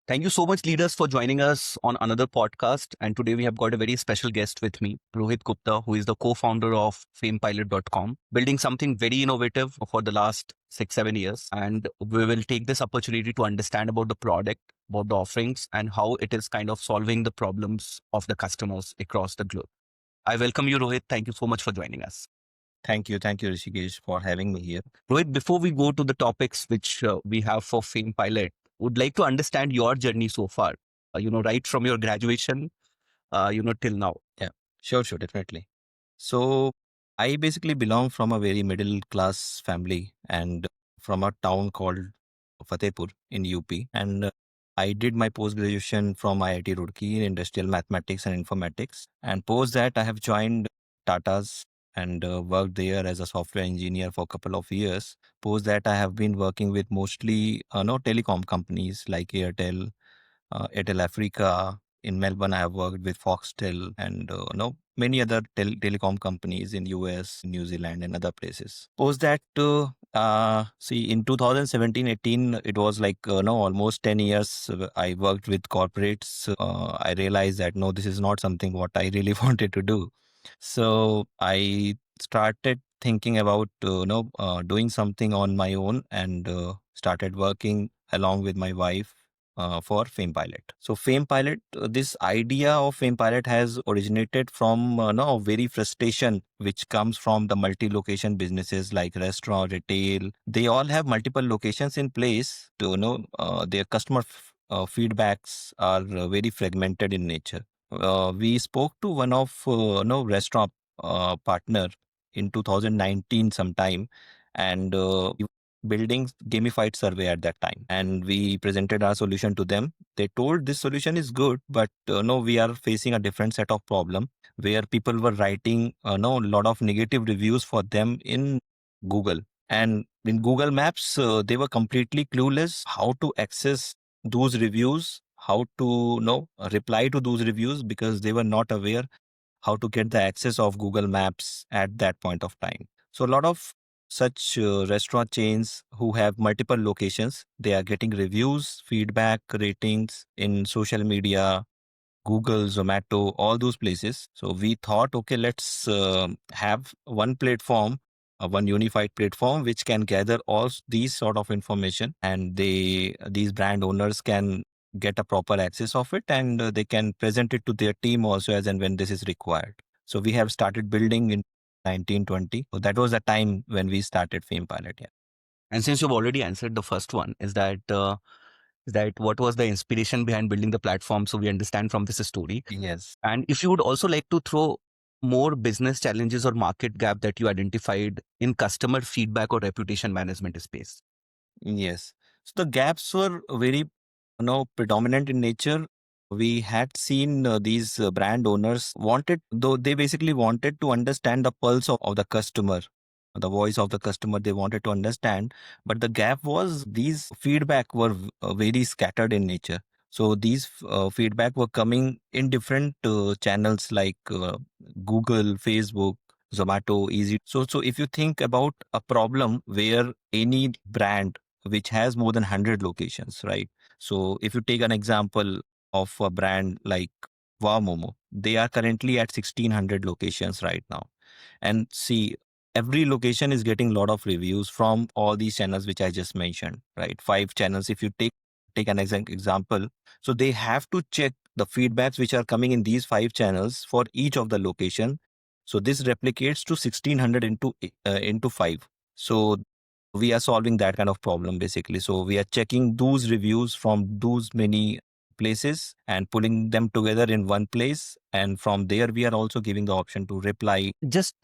Thank you so much, leaders, for joining us on another podcast. And today we have got a very special guest with me, Rohit Gupta, who is the co-founder of FamePilot.com, building something very innovative for the last 6-7 years. And we will take this opportunity to understand about the product, about the offerings, and how it is kind of solving the problems of the customers across the globe. I welcome you, Rohit. Thank you so much for joining us. Thank you, Rishikesh, for having me here. Rohit, before we go to the topics which we have for FamePilot, would like to understand your journey so far. Right from your graduation, till now. Yeah, sure, definitely. So, I basically belong from a very middle class family and from a town called Fatehpur in UP. And I did my post graduation from IIT Roorkee in industrial mathematics and informatics. And post that, I have joined Tata's and worked there as a software engineer for a couple of years. Post that, I have been working with mostly no telecom companies like Airtel Africa. In Melbourne, I have worked with Foxtel and many other telecom companies in US, New Zealand, and other places. Post that, see, in 2017-18, it was like no, almost 10 years. I worked with corporates. I realized that no, this is not something what I really wanted to do. So I started thinking about doing something on my own and started working along with my wife for FamePilot. So FamePilot, this idea of FamePilot has originated from no very frustration which comes from the multi-location businesses like restaurant, retail. They all have multiple locations in place. To their customer feedbacks are very fragmented in nature. We spoke to one of restaurant partner in 2019 sometime, and building gamified survey at that time, and we presented our solution to them. They told this solution is good, but no, we are facing a different set of problem where people were writing a lot of negative reviews for them in Google, and in Google Maps they were completely clueless how to access those reviews, how to reply to those reviews, because they were not aware how to get the access of Google Maps at that point of time. So a lot of such restaurant chains who have multiple locations, they are getting reviews, feedback, ratings in social media, Google, Zomato, all those places. So we thought, okay, let's have one platform, one unified platform, which can gather all these sort of information, and these brand owners can get a proper access of it, and they can present it to their team also as and when this is required. So we have started building in 1920. So that was the time when we started FamePilot. Yeah. And since you've already answered the first one, is that what was the inspiration behind building the platform? So we understand from this story. Yes. And if you would also like to throw more business challenges or market gap that you identified in customer feedback or reputation management space. Yes. So the gaps were very, predominant in nature. We had seen these brand owners wanted, though they basically wanted to understand the pulse of the customer, the voice of the customer. They wanted to understand, but the gap was these feedback were very scattered in nature. So these feedback were coming in different channels like Google, Facebook, Zomato, Easy. So if you think about a problem where any brand which has more than 100 locations, right? So if you take an example of a brand like Wow Momo, they are currently at 1600 locations right now. And see, every location is getting a lot of reviews from all these channels which I just mentioned, right? 5 channels. If you take an exact example, so they have to check the feedbacks which are coming in these 5 channels for each of the location. So this replicates to 1600 into 5. So we are solving that kind of problem basically. So we are checking those reviews from those many places and pulling them together in one place, and from there we are also giving the option to reply. Just,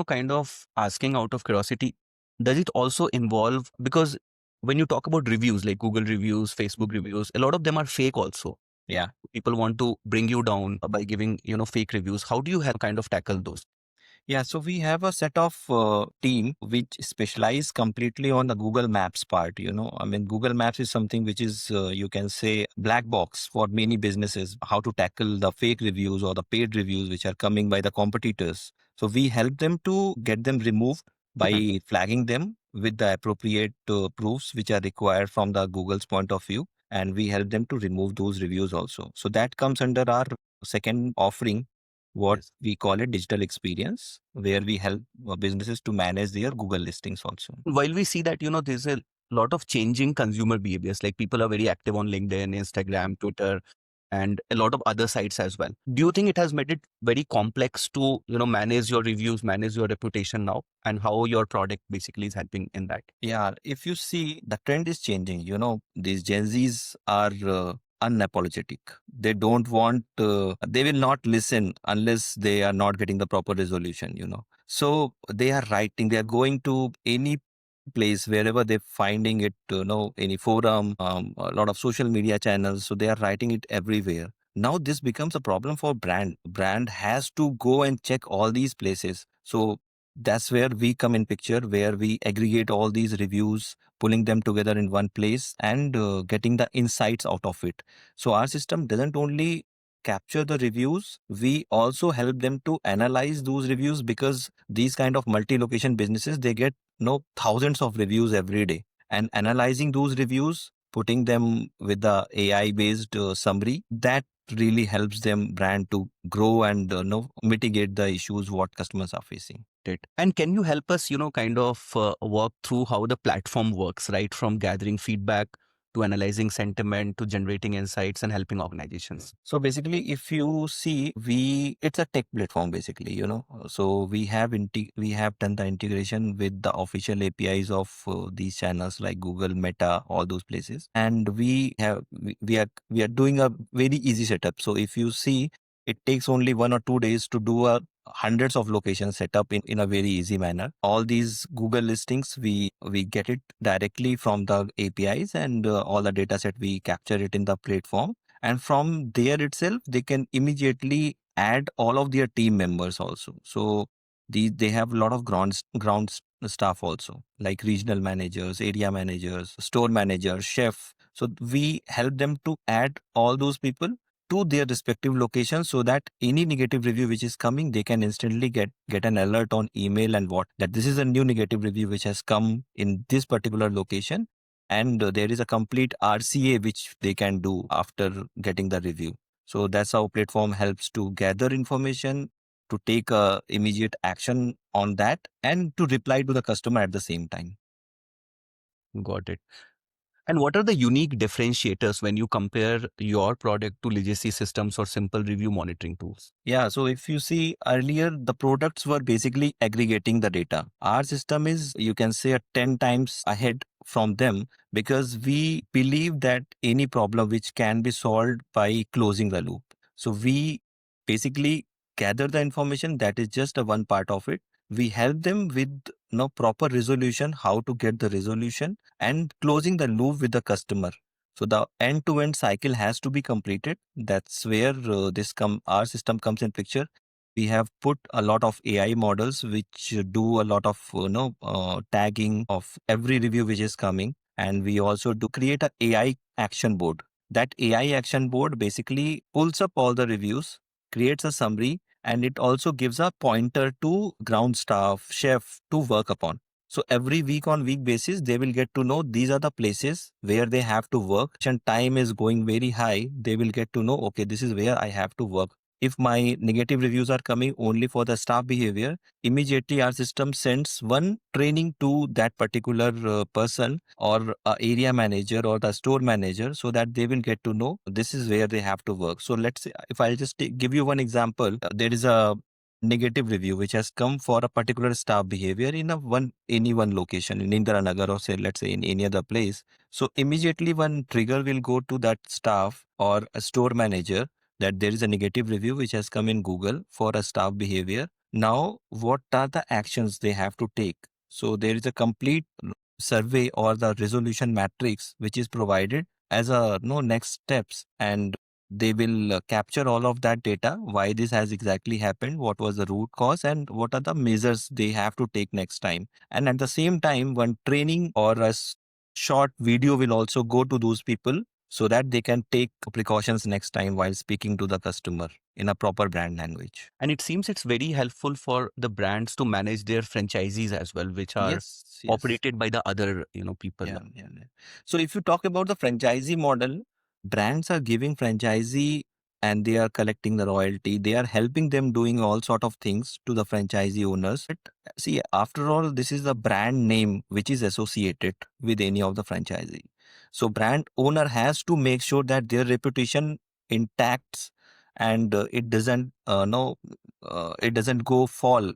kind of asking out of curiosity, does it also involve, because when you talk about reviews like Google reviews, Facebook reviews, a lot of them are fake also. Yeah. People want to bring you down by giving, fake reviews. How do you have kind of tackle those? Yeah, so we have a set of team which specialize completely on the Google Maps part. I mean, Google Maps is something which is, you can say, black box for many businesses, how to tackle the fake reviews or the paid reviews which are coming by the competitors. So we help them to get them removed Mhm. by flagging them with the appropriate proofs which are required from the Google's point of view. and we help them to remove those reviews also. So that comes under our second offering, what Yes. we call it digital experience, where we help businesses to manage their Google listings also. While we see that, there's a lot of changing consumer behaviors, like people are very active on LinkedIn, Instagram, Twitter, and a lot of other sites as well. Do you think it has made it very complex to, manage your reviews, manage your reputation now, and how your product basically is helping in that? Yeah, if you see, the trend is changing. These Gen Zs are unapologetic. They don't want, they will not listen unless they are not getting the proper resolution. So they are writing, they are going to any place wherever they're finding it, any forum, a lot of social media channels. So they are writing it everywhere. Now this becomes a problem for brand. Brand has to go and check all these places. So that's where we come in picture, where we aggregate all these reviews, pulling them together in one place, and getting the insights out of it. So our system doesn't only capture the reviews, we also help them to analyze those reviews, because these kind of multi-location businesses, they get thousands of reviews every day, and analyzing those reviews, putting them with the AI based summary, that really helps them brand to grow and mitigate the issues what customers are facing. It. And can you help us, kind of work through how the platform works, right? From gathering feedback to analyzing sentiment to generating insights and helping organizations. So basically, if you see, it's a tech platform basically. So we have done the integration with the official APIs of these channels like Google, Meta, all those places, and we are doing a very easy setup. So if you see, it takes only 1 or 2 days to do a hundreds of locations set up in a very easy manner. All these Google listings, we get it directly from the APIs, and all the data set we capture it in the platform, and from there itself they can immediately add all of their team members also. So they have a lot of staff also, like regional managers, area managers, store managers, chef. So we help them to add all those people to their respective locations, so that any negative review which is coming, they can instantly get an alert on email and what, that this is a new negative review which has come in this particular location, and there is a complete RCA which they can do after getting the review. So that's how platform helps to gather information, to take immediate action on that, and to reply to the customer at the same time. Got it. And what are the unique differentiators when you compare your product to legacy systems or simple review monitoring tools? Yeah, so if you see, earlier the products were basically aggregating the data. Our system is, you can say, 10 times ahead from them, because we believe that any problem which can be solved by closing the loop. So we basically gather the information, that is just a one part of it. We help them with proper resolution, how to get the resolution, and closing the loop with the customer. So the end-to-end cycle has to be completed. That's where our system comes in picture. We have put a lot of AI models which do a lot of tagging of every review which is coming, and we also do create a AI action board. That AI action board basically pulls up all the reviews, creates a summary, and it also gives a pointer to ground staff, chef to work upon. So every week on week basis, they will get to know these are the places where they have to work. And time is going very high. They will get to know, okay, this is where I have to work. If my negative reviews are coming only for the staff behavior, immediately our system sends one training to that particular person, or area manager or the store manager, so that they will get to know this is where they have to work. So let's say, if I'll just give you one example, there is a negative review which has come for a particular staff behavior in any one location in Indiranagar, or say, let's say, in any other place. So immediately one trigger will go to that staff or a store manager, that there is a negative review which has come in Google for a staff behavior. Now what are the actions they have to take? So there is a complete survey or the resolution matrix which is provided as a next steps, and they will capture all of that data, why this has exactly happened, what was the root cause, and what are the measures they have to take next time. And at the same time, one training or a short video will also go to those people, so that they can take precautions next time while speaking to the customer in a proper brand language. And it seems it's very helpful for the brands to manage their franchisees as well, which are Yes. operated by the other, people. Yeah. So if you talk about the franchisee model, brands are giving franchisee and they are collecting the royalty. They are helping them doing all sort of things to the franchisee owners. But see, after all, this is the brand name which is associated with any of the franchisee. So brand owner has to make sure that their reputation intact and it doesn't no it doesn't go fall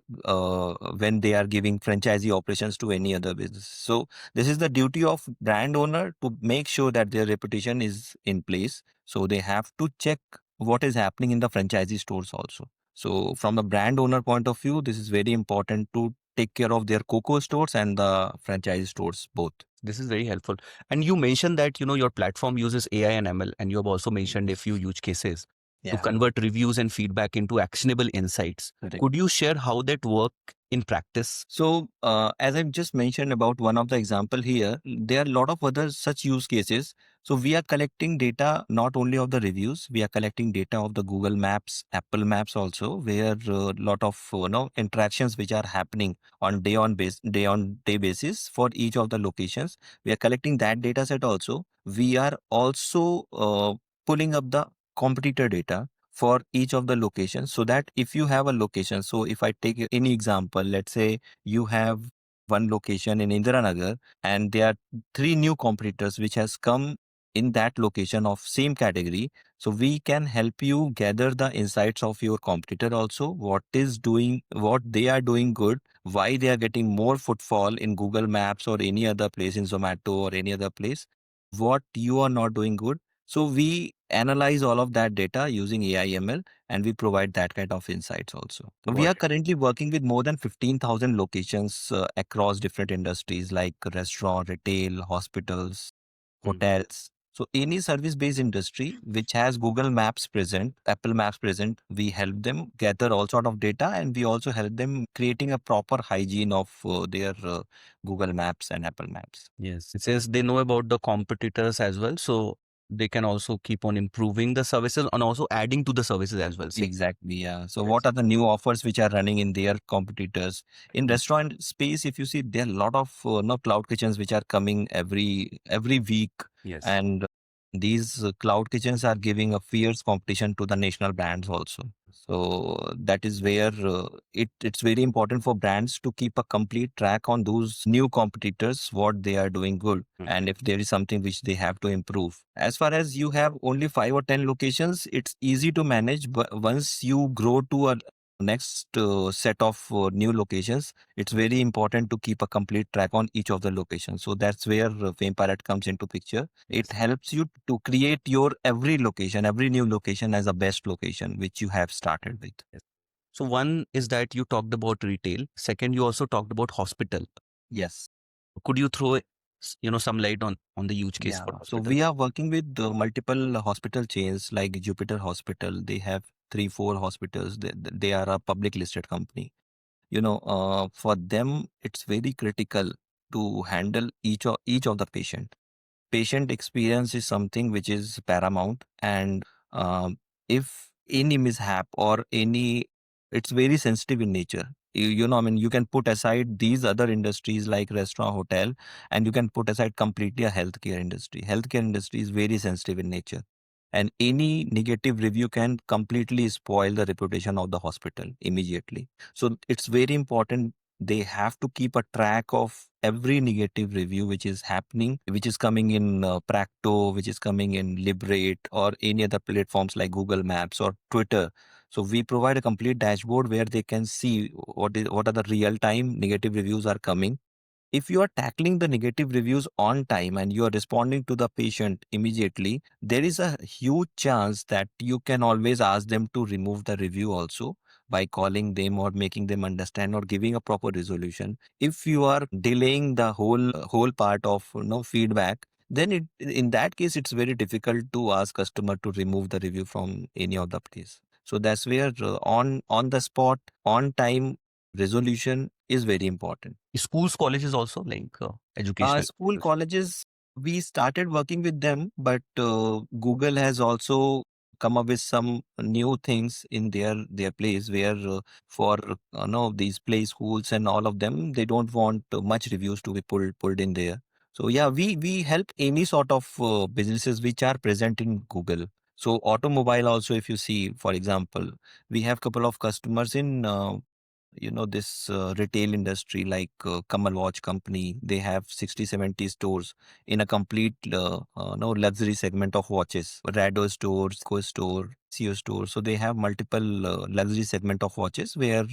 when they are giving franchisee operations to any other business. So this is the duty of brand owner to make sure that their reputation is in place. So they have to check what is happening in the franchisee stores also. So from the brand owner point of view, this is very important to take care of their COCO stores and the franchise stores both. This is very helpful. And you mentioned that, your platform uses AI and ML, and you have also mentioned a few use cases to Yeah, convert reviews and feedback into actionable insights. correct. Could you share how that work in practice? So, as I've just mentioned about one of the example here, there are a lot of other such use cases. So we are collecting data not only of the reviews, we are collecting data of the Google Maps, Apple Maps also, where a lot of interactions which are happening on day on day basis for each of the locations. We are collecting that data set also. We are also pulling up the competitor data for each of the locations, so that if you have a location, so if I take any example, let's say you have one location in Indiranagar and there are three new competitors which has come in that location of same category. So we can help you gather the insights of your competitor also, what they are doing good, why they are getting more footfall in Google Maps or any other place, in Zomato or any other place, what you are not doing good. So we analyze all of that data using AI/ML, and we provide that kind of insights also. We Got are it. currently working with more than 15,000 locations across different industries like restaurant, retail, hospitals, Mm. hotels. So any service-based industry which has Google Maps present, Apple Maps present, we help them gather all sort of data, and we also help them creating a proper hygiene of their Google Maps and Apple Maps. Yes. It says they know about the competitors as well. So they can also keep on improving the services and also adding to the services as well. Say, Exactly, yeah. So yes. what are the new offers which are running in their competitors? In restaurant space, if you see, there are a lot of cloud kitchens which are coming every week, Yes. and these cloud kitchens are giving a fierce competition to the national brands also. So that is where it's very important for brands to keep a complete track on those new competitors, what they are doing good, Mm. and if there is something which they have to improve. As far as you have only 5 or 10 locations, it's easy to manage. But once you grow to a next set of new locations, it's very important to keep a complete track on each of the locations. So that's where FamePilot comes into picture. It Yes. helps you to create your every location, every new location as a best location which you have started with. Yes. So one is that you talked about retail. Second, you also talked about hospital. Yes. Could you throw, some light on the use case Yeah. for So hospital? we are working with multiple hospital chains like Jupiter Hospital. They have 3, 4 hospitals. They are a public listed company. For them, it's very critical to handle each of the patient experience is something which is paramount, and if any mishap or any, it's very sensitive in nature. You can put aside these other industries like restaurant, hotel, and you can put aside completely a healthcare industry is very sensitive in nature, and any negative review can completely spoil the reputation of the hospital immediately. So it's very important, they have to keep a track of every negative review which is happening, which is coming in Practo, which is coming in Liberate or any other platforms like Google Maps or Twitter. So we provide a complete dashboard where they can see what are the real time negative reviews are coming. If you are tackling the negative reviews on time and you are responding to the patient immediately, there is a huge chance that you can always ask them to remove the review also by calling them or making them understand or giving a proper resolution. If you are delaying the whole part of feedback, then in that case it's very difficult to ask customer to remove the review from any of the place. So that's where on the spot, on time resolution is very important. Schools, colleges also like educational School, purposes. colleges, We started working with them, but Google has also come up with some new things in their place where for no these play schools and all of them, they don't want much reviews to be pulled in there. So yeah, we help any sort of businesses which are present in Google. So automobile also, if you see, for example, we have couple of customers in this retail industry like Kamal Watch Company. They have 60-70 stores in a complete no luxury segment of watches. Rado stores, Co store, CO store. So they have multiple luxury segment of watches where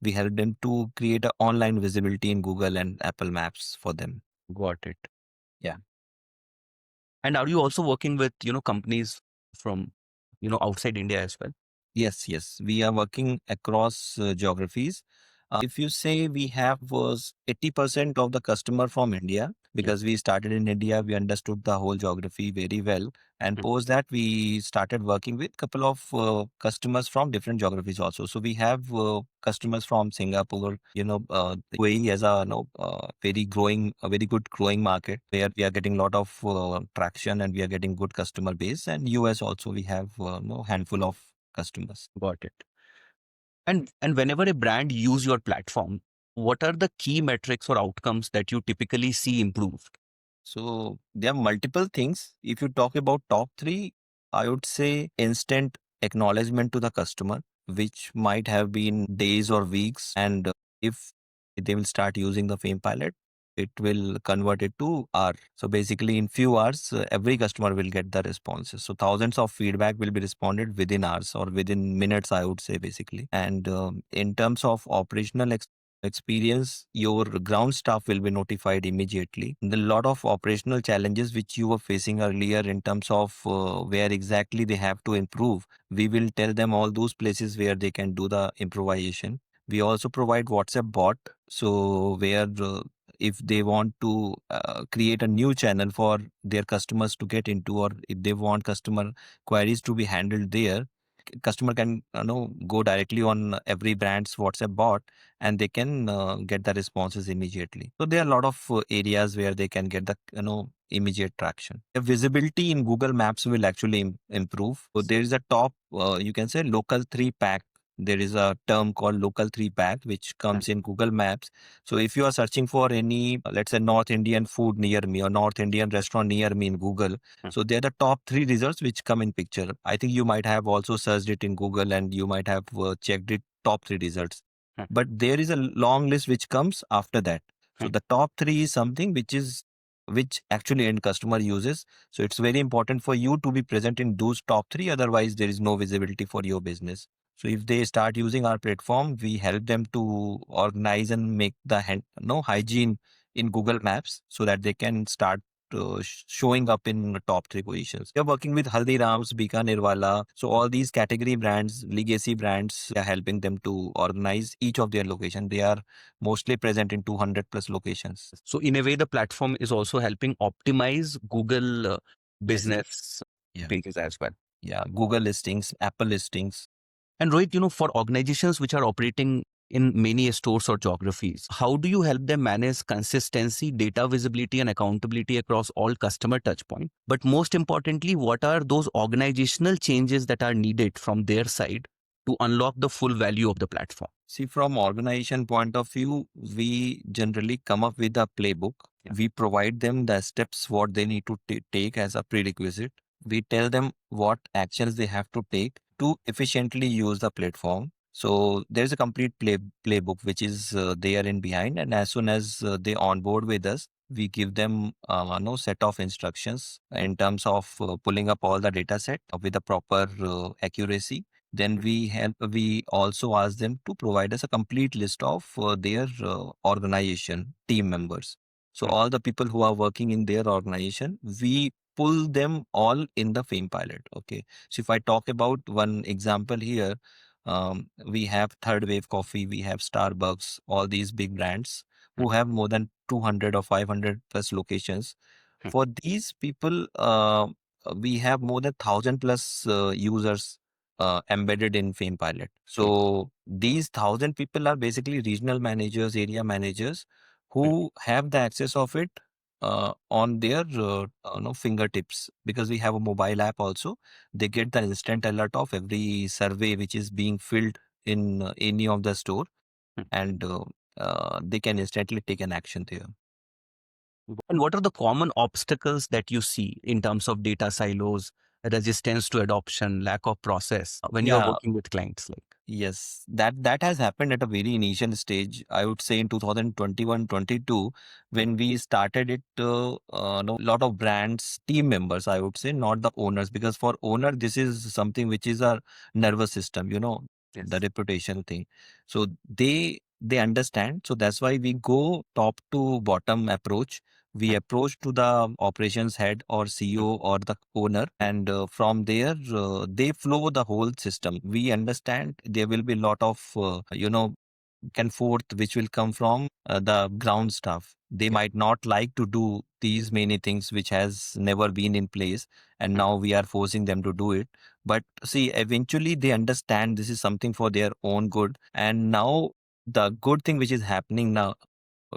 we help them to create an online visibility in Google and Apple Maps for them. Got it. Yeah. And are you also working with, companies from, outside India as well? Yes, yes. We are working across geographies. If you say we have was 80% of the customer from India, Mm, because we started in India, we understood the whole geography very well. And mm. post that, we started working with couple of customers from different geographies also. So we have customers from Singapore, UAE as a very growing, a very good growing market where we are getting a lot of traction and we are getting good customer base. And US also we have handful of customers. Got it. And whenever a brand use your platform, what are the key metrics or outcomes that you typically see improved? So there are multiple things. If you talk about top three, I would say instant acknowledgement to the customer, which might have been days or weeks. And if they will start using the Fame Pilot, it will convert it to hour. So basically, in few hours, every customer will get the responses. So thousands of feedback will be responded within hours or within minutes, I would say, basically. And in terms of operational experience, your ground staff will be notified immediately. The lot of operational challenges which you were facing earlier in terms of where exactly they have to improve, we will tell them all those places where they can do the improvisation. We also provide WhatsApp bot, so where if they want to create a new channel for their customers to get into, or if they want customer queries to be handled there, customer can go directly on every brand's WhatsApp bot and they can get the responses immediately. So there are a lot of areas where they can get the immediate traction. The visibility in Google Maps will actually improve. So there is a top, you can say, local three pack. There is a term called local three pack which Mm, comes in Google Maps. So if you are searching for any, let's say, North Indian food near me or North Indian restaurant near me in Google, mm, so they're the top three results which come in picture. I think you might have also searched it in Google and you might have checked it top three results. mm, But there is a long list which comes after that. So mm. the top three is something which actually end customer uses. So it's very important for you to be present in those top three. Otherwise, there is no visibility for your business. So if they start using our platform, we help them to organize and make the hygiene in Google Maps so that they can start showing up in the top three positions. We are working with Haldiram's, Bikanerwala. So all these category brands, legacy brands, we are helping them to organize each of their location. They are mostly present in 200 plus locations. So in a way, the platform is also helping optimize Google Yes. business Yeah. pages as well. Yeah. Google listings, Apple listings. And Rohit, for organizations which are operating in many stores or geographies, how do you help them manage consistency, data visibility, and accountability across all customer touchpoints? But most importantly, what are those organizational changes that are needed from their side to unlock the full value of the platform? See, from organization point of view, we generally come up with a playbook. Yeah. We provide them the steps what they need to take as a prerequisite. We tell them what actions they have to take to efficiently use the platform. So there's a complete playbook which is there in behind, and as soon as they onboard with us, we give them no set of instructions in terms of pulling up all the data set with the proper accuracy. Then we also ask them to provide us a complete list of their organization team members. So Mm, all the people who are working in their organization, we pull them all in the Fame Pilot. Okay. So if I talk about one example here, we have Third Wave Coffee, we have Starbucks, all these big brands mm, who have more than 200 or 500 plus locations. mm. For these people, we have more than 1,000 plus users embedded in Fame Pilot. Mm, So these 1,000 people are basically regional managers, area managers mm, who have the access of it on their fingertips, because we have a mobile app also. They get the instant alert of every survey which is being filled in any of the store, Hmm. and they can instantly take an action there. And what are the common obstacles that you see in terms of data silos, resistance to adoption, lack of process when you're Yeah. working with clients? Like, Yes, that has happened at a very initial stage. I would say in 2021-22, when we started it, lot of brands, team members, I would say, not the owners, because for owner this is something which is our nervous system, the yes. reputation thing. So they understand. So that's why we go top to bottom approach. We Hmm. approach to the operations head or Hmm. CEO or the owner, and from there they flow the whole system. We understand there will be a lot of back and forth which will come from the ground staff. They Yeah. might not like to do these many things which has never been in place, and Hmm. now we are forcing them to do it. But see, eventually they understand this is something for their own good. And now the good thing which is happening now,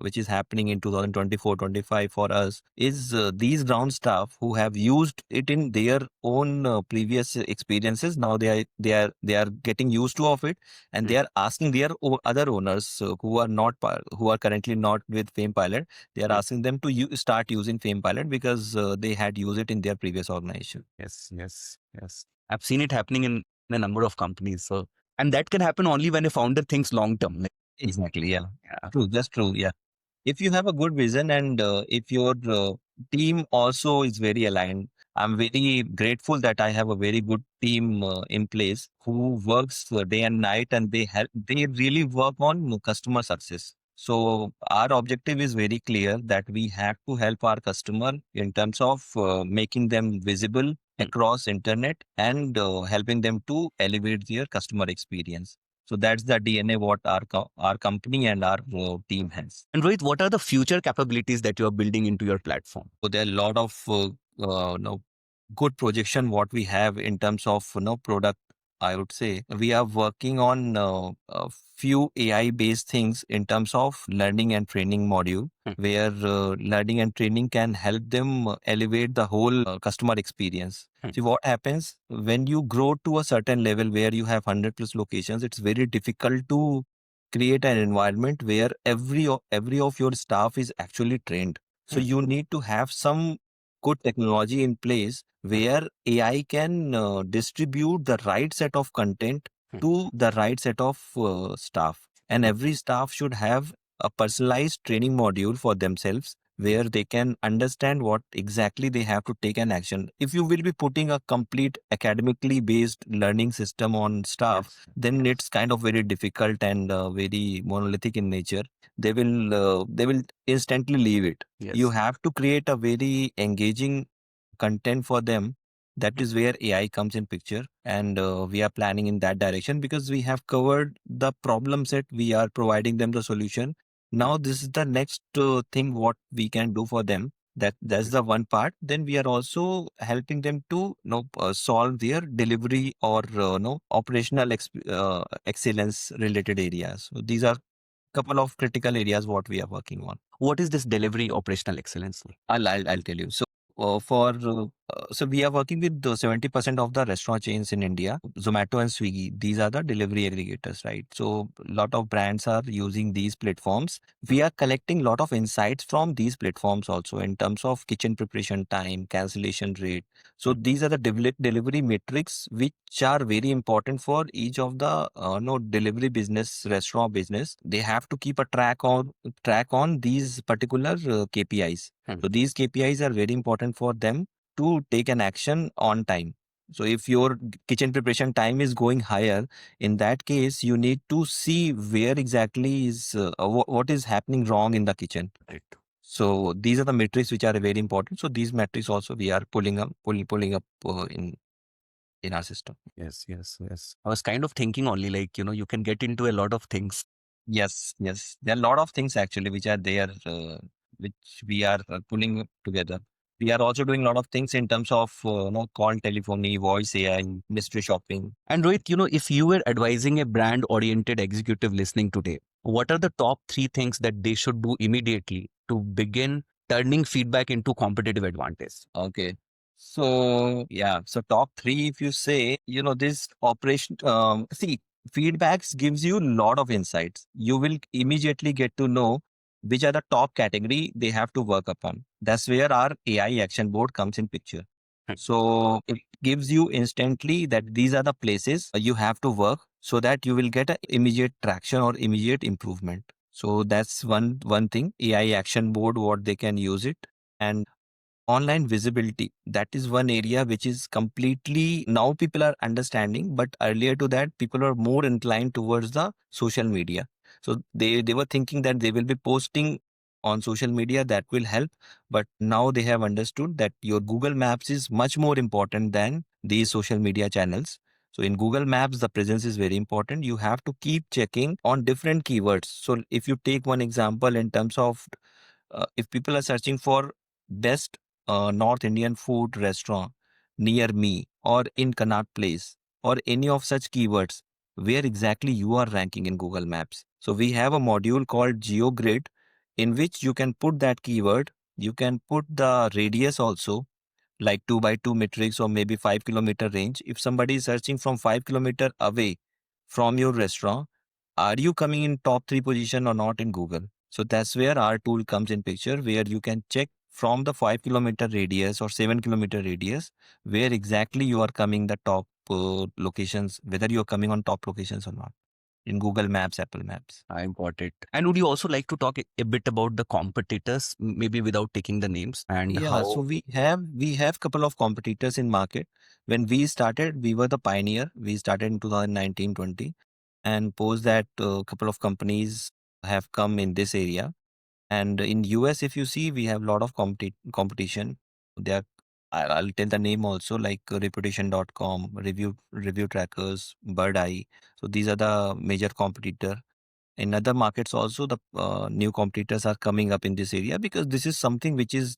which is happening in 2024-25 for us, is these ground staff who have used it in their own previous experiences. Now they are getting used to of it, and they Hmm. are asking their other owners who are not who are currently not with FamePilot. They are Hmm. asking them to start using FamePilot because they had used it in their previous organization. Yes, yes, yes. I've seen it happening in a number of companies. So, and that can happen only when a founder thinks long term. Like, Exactly. Yeah. yeah. True. That's true. Yeah. If you have a good vision, and if your team also is very aligned, I'm very grateful that I have a very good team in place who works day and night, and they really work on customer success. So our objective is very clear, that we have to help our customer in terms of making them visible Hmm. across internet, and helping them to elevate their customer experience. So that's the DNA what our company and our team has. And Rohit, what are the future capabilities that you are building into your platform? So there are a lot of good projection what we have in terms of product. I would say we are working on a few AI based things in terms of learning and training module, Hmm. where learning and training can help them elevate the whole customer experience. Hmm. See what happens when you grow to a certain level where you have 100 plus locations. It's very difficult to create an environment where every of your staff is actually trained. So Hmm. you need to have some good technology in place Hmm. where AI can distribute the right set of content Hmm. to the right set of staff. And Hmm. every staff should have a personalized training module for themselves, where they can understand what exactly they have to take an action. If you will be putting a complete academically based learning system on staff, Yes. then Yes. it's kind of very difficult and very monolithic in nature. They will instantly leave it. You Yes. have to create a very engaging content for them. That Hmm. is where AI comes in picture, and we are planning in that direction, because we have covered the problem set. We are providing them the solution. Hmm. Now this is the next thing what we can do for them. That's the one part. Then we are also helping them to solve their delivery or operational excellence related areas. So these are couple of critical areas what we are working on. What is this delivery operational excellence? I'll tell you. So we are working with the 70% of the restaurant chains in India, Zomato and Swiggy. These are the delivery aggregators, right? So a lot of brands are using these platforms. We are collecting a lot of insights from these platforms also, in terms of kitchen preparation time, cancellation rate. So Hmm. these are the delivery metrics which are very important for each of the no delivery business, restaurant business. They have to keep a track on these particular KPIs. Hmm. So these KPIs are very important for them to take an action on time. So if your kitchen preparation time is going higher, in that case, you need to see where exactly is what is happening wrong in the kitchen. Right. So these are the metrics which are very important. So these metrics also we are pulling up in our system. Yes, yes, yes. I was kind of thinking only like, you can get into a lot of things. Yes, yes. There are a lot of things actually which are there, which we are pulling together. We are also doing a lot of things in terms of call telephony, voice AI, mystery shopping. And Rohit, if you were advising a brand oriented executive listening today, what are the top three things that they should do immediately to begin turning feedback into competitive advantage? Okay. So yeah, so top three, if you say, this operation, see, feedbacks gives you a lot of insights. You will immediately get to know which are the top category they have to work upon. That's where our AI action board comes in picture. So it gives you instantly that these are the places you have to work so that you will get a immediate traction or immediate improvement. So that's one thing, AI action board, what they can use it. And online visibility, that is one area which is completely now people are understanding, but earlier to that people are more inclined towards the social media. So they were thinking that they will be posting on social media, that will help, but now they have understood that your Google Maps is much more important than these social media channels. So in Google Maps the presence is very important. You have to keep checking on different keywords. So if you take one example in terms of if people are searching for best North Indian food restaurant near me or in Connaught Place or any of such keywords, where exactly you are ranking in Google Maps. So we have a module called GeoGrid in which you can put that keyword. You can put the radius also, like 2 by 2 matrix or maybe 5 kilometer range. If somebody is searching from 5 kilometer away from your restaurant, are you coming in top three position or not in Google? So that's where our tool comes in picture, where you can check from the 5 kilometer radius or 7 kilometer radius, where exactly you are coming the top locations, whether you are coming on top locations or not in Google Maps, Apple Maps. I got it. And would you also like to talk a bit about the competitors, maybe without taking the names, and Yeah, so how? we have couple of competitors in market. When we started, we were the pioneer. We started in 2019-20, and post that couple of companies have come in this area. And in US, if you see, we have a lot of competition. They are, I'll tell the name also, like reputation.com, review trackers, Bird Eye. So these are the major competitor. In other markets also, the new competitors are coming up in this area, because this is something which is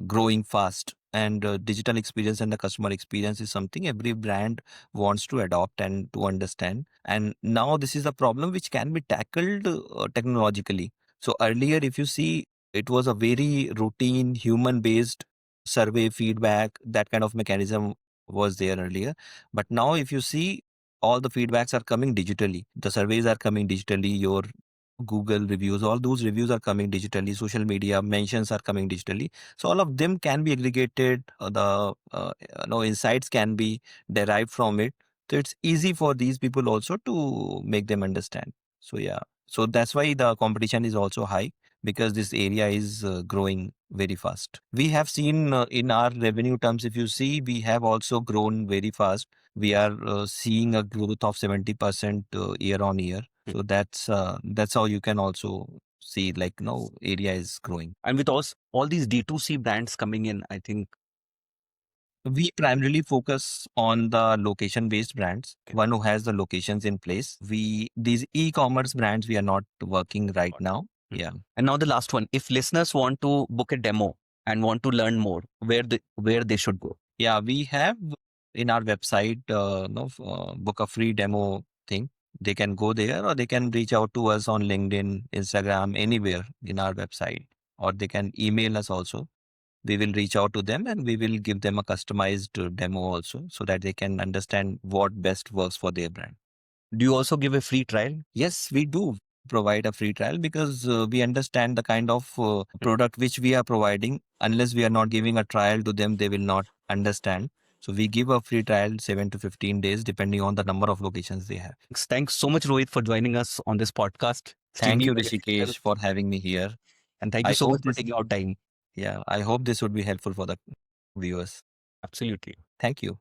growing fast, and digital experience and the customer experience is something every brand wants to adopt and to understand. And now this is a problem which can be tackled technologically. So earlier, if you see, it was a very routine human based survey feedback, that kind of mechanism was there earlier. But now if you see, all the feedbacks are coming digitally. The surveys are coming digitally. Your Google reviews, all those reviews are coming digitally. Social media mentions are coming digitally. So all of them can be aggregated. The insights can be derived from it. So it's easy for these people also to make them understand. So yeah, so that's why the competition is also high, because this area is growing very fast. We have seen in our revenue terms, if you see, we have also grown very fast. We are seeing a growth of 70% year on year. So that's how you can also see, like, area is growing. And with all these D2C brands coming in, I think. We primarily focus on the location based brands, Okay. one who has the locations in place. These e-commerce brands, we are not working right now. Yeah. And now the last one. If listeners want to book a demo and want to learn more, where they should go? Yeah, we have in our website, book a free demo thing. They can go there, or they can reach out to us on LinkedIn, Instagram, anywhere in our website, or they can email us also. We will reach out to them and we will give them a customized demo also, so that they can understand what best works for their brand. Do you also give a free trial? Yes, we do provide a free trial, because we understand the kind of product which we are providing. Unless we are not giving a trial to them, they will not understand. So we give a free trial 7 to 15 days, depending on the number of locations they have. Thanks so much, Rohit, for joining us on this podcast. Thank Extremely you, beneficial. Rishikesh, for having me here. And thank you I so hope much for this, taking out time. yeah, I hope this would be helpful for the viewers. Absolutely. Thank you.